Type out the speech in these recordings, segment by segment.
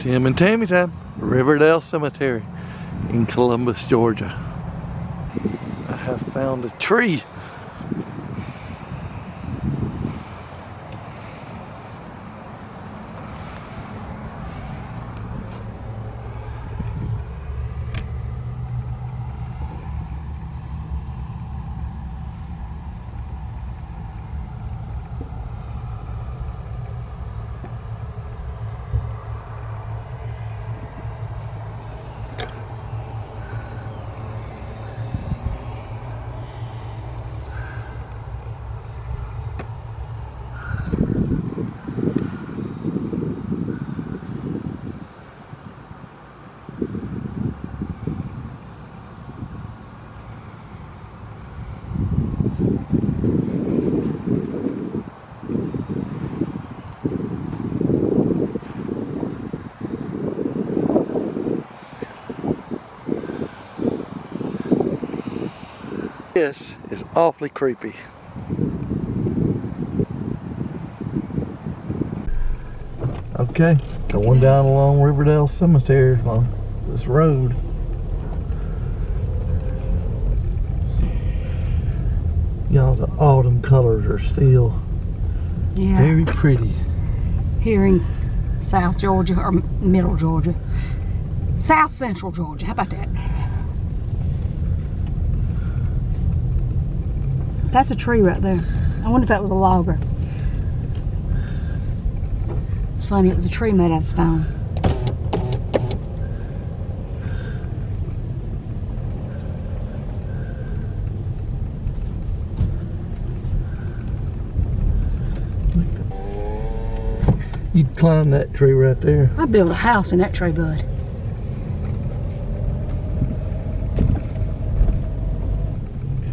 Tim and Tammy time. Riverdale Cemetery in Columbus, Georgia. I have found a tree. This is awfully creepy. Okay, going down along Riverdale Cemetery on this road. Y'all, the autumn colors are still very pretty. Here in South Georgia, or Middle Georgia. South Central Georgia, how about that? That's a tree right there. I wonder if that was a logger. It's funny, it was a tree made out of stone. You'd climb that tree right there. I built a house in that tree, bud.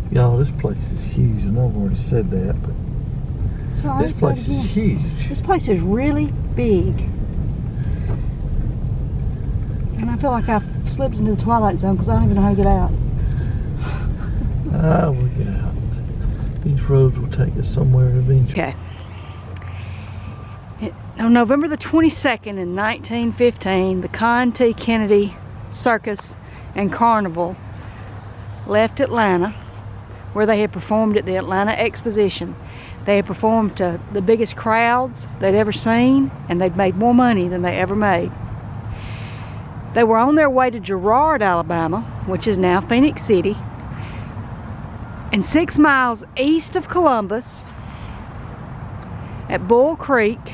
Y'all, this place is huge, and I've already said that, but this place is huge. This place is really big. And I feel like I've slipped into the twilight zone because I don't even know how to get out. I will get out. These roads will take us somewhere eventually. Okay. On November the 22nd in 1915, the Con T. Kennedy Circus and Carnival left Atlanta, where they had performed at the Atlanta Exposition. They had performed to the biggest crowds they'd ever seen, and they'd made more money than they ever made. They were on their way to Girard, Alabama, which is now Phoenix City, and 6 miles east of Columbus, at Bull Creek,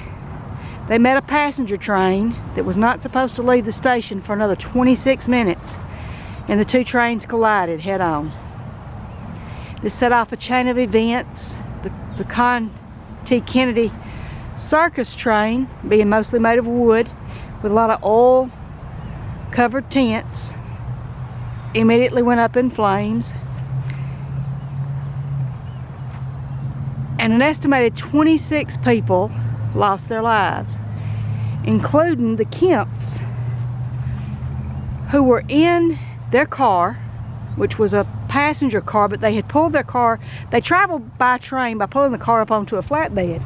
they met a passenger train that was not supposed to leave the station for another 26 minutes, and the two trains collided head-on. This set off a chain of events. The Con T. Kennedy circus train, being mostly made of wood with a lot of oil-covered tents, immediately went up in flames. And an estimated 26 people lost their lives, including the Kemps, who were in their car, which was a passenger car, but they had pulled their car. They traveled by train by pulling the car up onto a flatbed,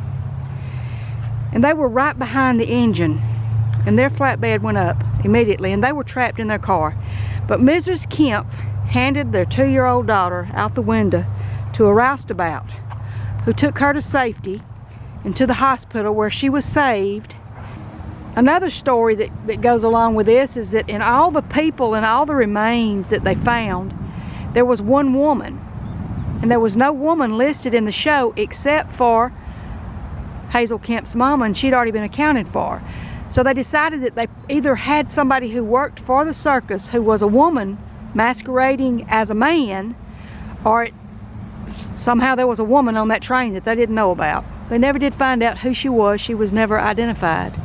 and they were right behind the engine, and their flatbed went up immediately, and they were trapped in their car. But Mrs. Kemp handed their 2-year-old daughter out the window to a roustabout, who took her to safety and to the hospital, where she was saved. Another story that goes along with this is that in all the people and all the remains that they found, there was one woman, and there was no woman listed in the show except for Hazel Kemp's mama, and she'd already been accounted for. So they decided that they either had somebody who worked for the circus who was a woman masquerading as a man, or somehow there was a woman on that train that they didn't know about. They never did find out who she was. She was never identified.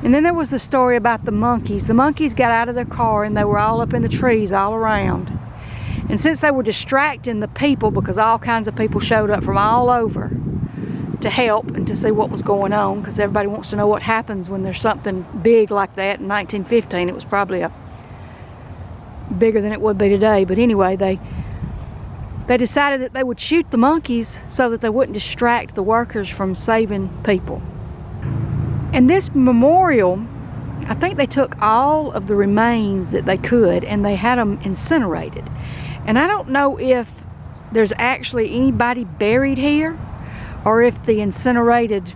And then there was the story about the monkeys. The monkeys got out of their car, and they were all up in the trees all around. And since they were distracting the people, because all kinds of people showed up from all over to help and to see what was going on, because everybody wants to know what happens when there's something big like that. In 1915, it was probably bigger than it would be today. But anyway, they decided that they would shoot the monkeys so that they wouldn't distract the workers from saving people. And this memorial, I think they took all of the remains that they could and they had them incinerated. And I don't know if there's actually anybody buried here, or if the incinerated,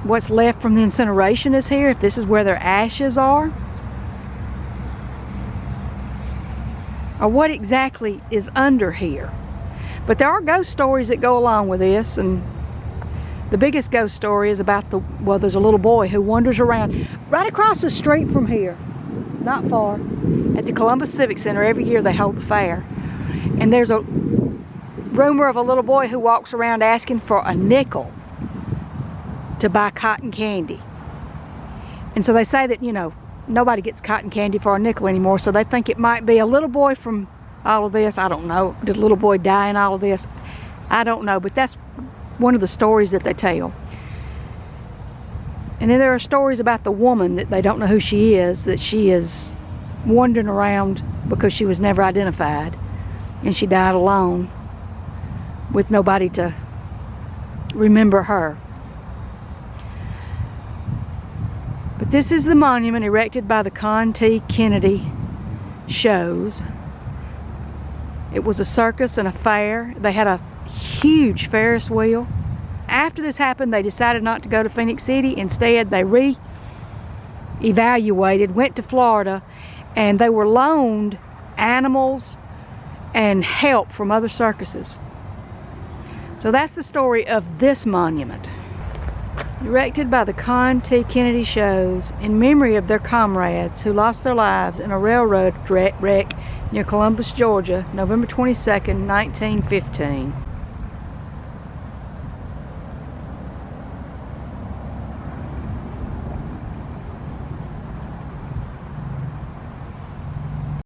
what's left from the incineration is here, if this is where their ashes are, or what exactly is under here. But there are ghost stories that go along with this, and the biggest ghost story is about there's a little boy who wanders around right across the street from here, not far, at the Columbus Civic Center. Every year they hold the fair. And there's a rumor of a little boy who walks around asking for a nickel to buy cotton candy. And so they say that, you know, nobody gets cotton candy for a nickel anymore, so they think it might be a little boy from all of this. I don't know. Did a little boy die in all of this? I don't know, but that's one of the stories that they tell. And then there are stories about the woman that they don't know who she is, that she is wandering around because she was never identified, and she died alone with nobody to remember her. But this is the monument erected by the Con T. Kennedy shows. It was a circus and a fair. They had a huge Ferris wheel. After this happened, they decided not to go to Phoenix City. Instead, they re-evaluated, went to Florida, and they were loaned animals and help from other circuses. So that's the story of this monument. Erected by the Con T. Kennedy shows in memory of their comrades who lost their lives in a railroad wreck near Columbus, Georgia, November 22nd, 1915.